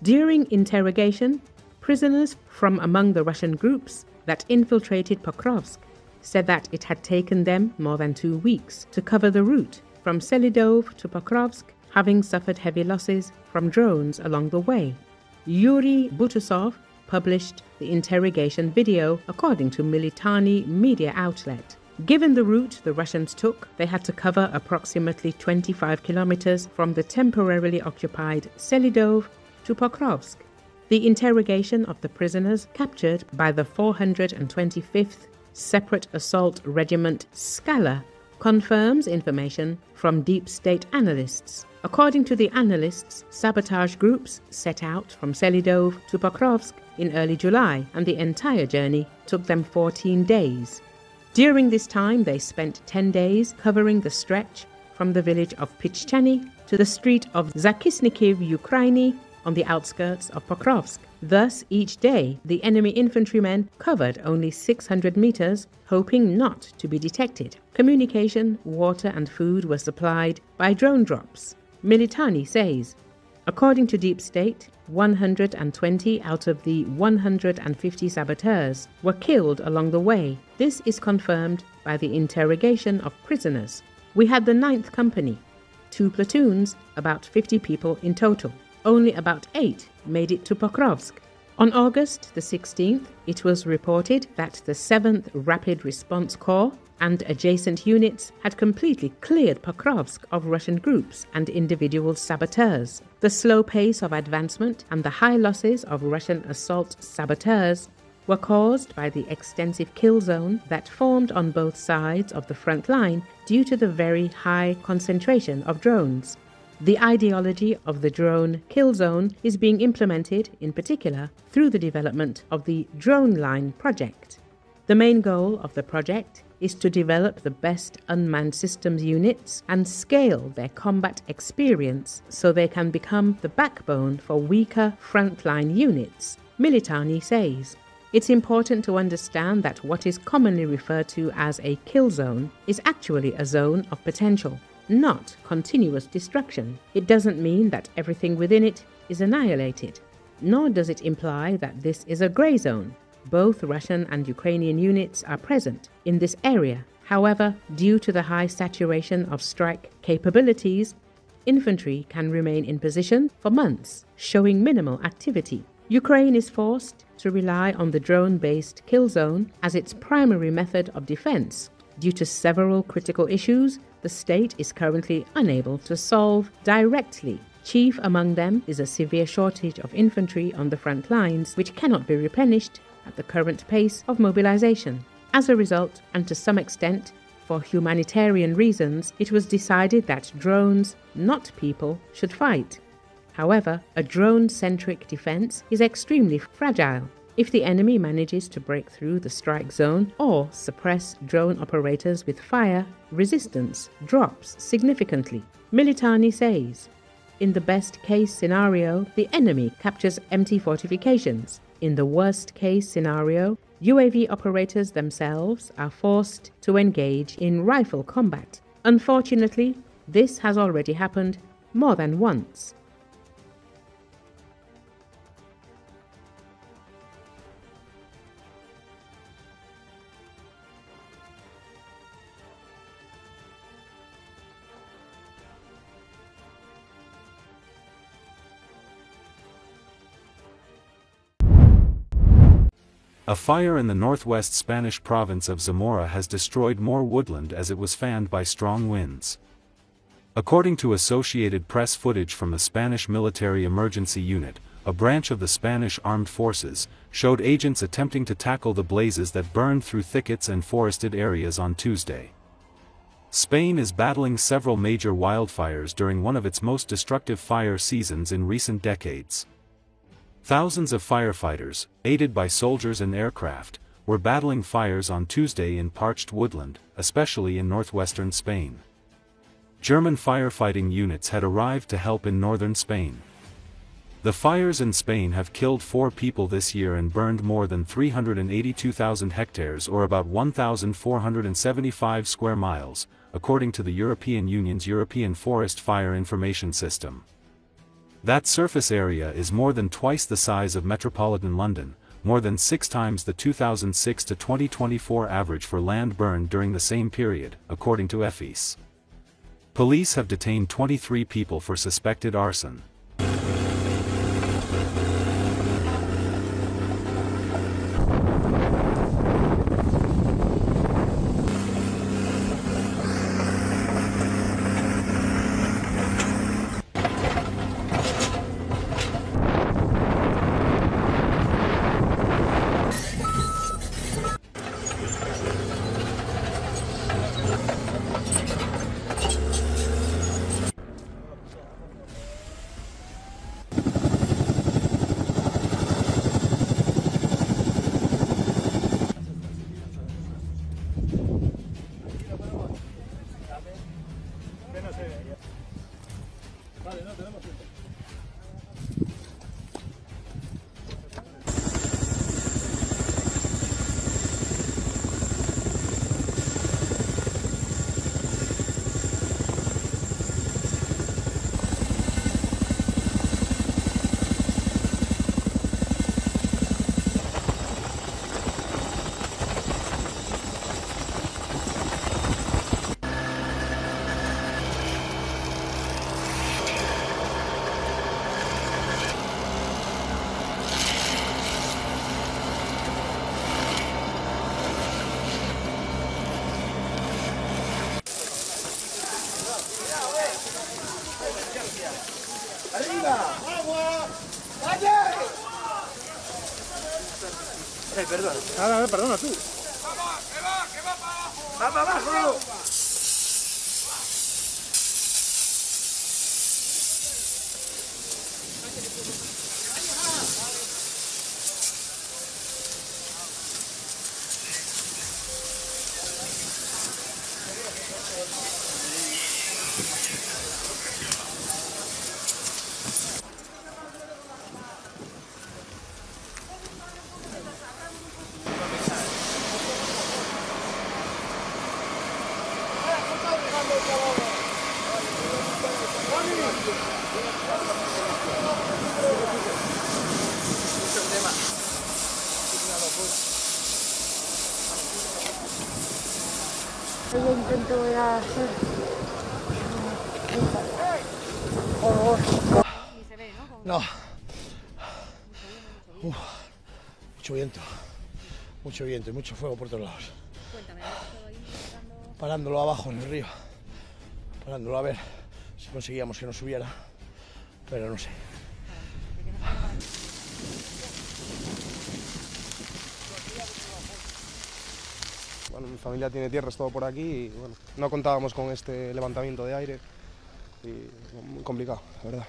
During interrogation, prisoners from among the Russian groups that infiltrated Pokrovsk said that it had taken them more than 2 weeks to cover the route from Selydove to Pokrovsk, having suffered heavy losses from drones along the way. Yurii Butusov published the interrogation video according to Militarny media outlet. Given the route the Russians took, they had to cover approximately 25 kilometers from the temporarily occupied Selydove to Pokrovsk. The interrogation of the prisoners captured by the 425th Separate Assault Regiment Skala confirms information from DeepState analysts. According to the analysts, sabotage groups set out from Selydove to Pokrovsk in early July, and the entire journey took them 14 days. During this time, they spent 10 days covering the stretch from the village of Pishchane to the street of Zakhysnykiv Ukraiiny on the outskirts of Pokrovsk. Thus, each day, the enemy infantrymen covered only 600 meters, hoping not to be detected. Communication, water and food were supplied by drone drops. Militarny says, according to DeepState, 120 out of the 150 saboteurs were killed along the way. This is confirmed by the interrogation of prisoners. We had the 9th Company, 2 platoons, about 50 people in total. Only about 8 made it to Pokrovsk. On August the 16th, it was reported that the 7th Rapid Response Corps and adjacent units had completely cleared Pokrovsk of Russian groups and individual saboteurs. The slow pace of advancement and the high losses of Russian assault saboteurs were caused by the extensive kill zone that formed on both sides of the front line due to the very high concentration of drones. The ideology of the drone kill zone is being implemented, in particular, through the development of the Drone Line project. The main goal of the project is to develop the best unmanned systems units and scale their combat experience so they can become the backbone for weaker frontline units, Militarny says. It's important to understand that what is commonly referred to as a kill zone is actually a zone of potential, not continuous destruction. It doesn't mean that everything within it is annihilated, nor does it imply that this is a grey zone. Both Russian and Ukrainian units are present in this area. However, due to the high saturation of strike capabilities, infantry can remain in position for months, showing minimal activity. Ukraine is forced to rely on the drone-based kill zone as its primary method of defense. Due to several critical issues, the state is currently unable to solve directly. Chief among them is a severe shortage of infantry on the front lines, which cannot be replenished at the current pace of mobilization. As a result, and to some extent for humanitarian reasons, it was decided that drones, not people, should fight. However, a drone-centric defense is extremely fragile. If the enemy manages to break through the strike zone or suppress drone operators with fire, resistance drops significantly. Militarny says, in the best-case scenario, the enemy captures empty fortifications. In the worst-case scenario, UAV operators themselves are forced to engage in rifle combat. Unfortunately, this has already happened more than once. A fire in the northwest Spanish province of Zamora has destroyed more woodland as it was fanned by strong winds. According to Associated Press footage from the Spanish Military Emergency Unit, a branch of the Spanish Armed Forces, showed agents attempting to tackle the blazes that burned through thickets and forested areas on Tuesday. Spain is battling several major wildfires during one of its most destructive fire seasons in recent decades. Thousands of firefighters, aided by soldiers and aircraft, were battling fires on Tuesday in parched woodland, especially in northwestern Spain. German firefighting units had arrived to help in northern Spain. The fires in Spain have killed 4 people this year and burned more than 382,000 hectares or about 1,475 square miles, according to the European Union's European Forest Fire Information System. That surface area is more than twice the size of metropolitan London, more than 6 times the 2006 to 2024 average for land burned during the same period, according to FIS. Police have detained 23 people for suspected arson. Perdona. Nada, perdona tú. ¡Va para abajo! Yo intento hacer... No. Mucho viento y mucho fuego por todos lados. Cuéntame, parándolo abajo en el río, parándolo a ver si conseguíamos que no subiera, pero no sé. Bueno, mi familia tiene tierras todo por aquí y bueno, no contábamos con este levantamiento de aire y muy complicado, la verdad.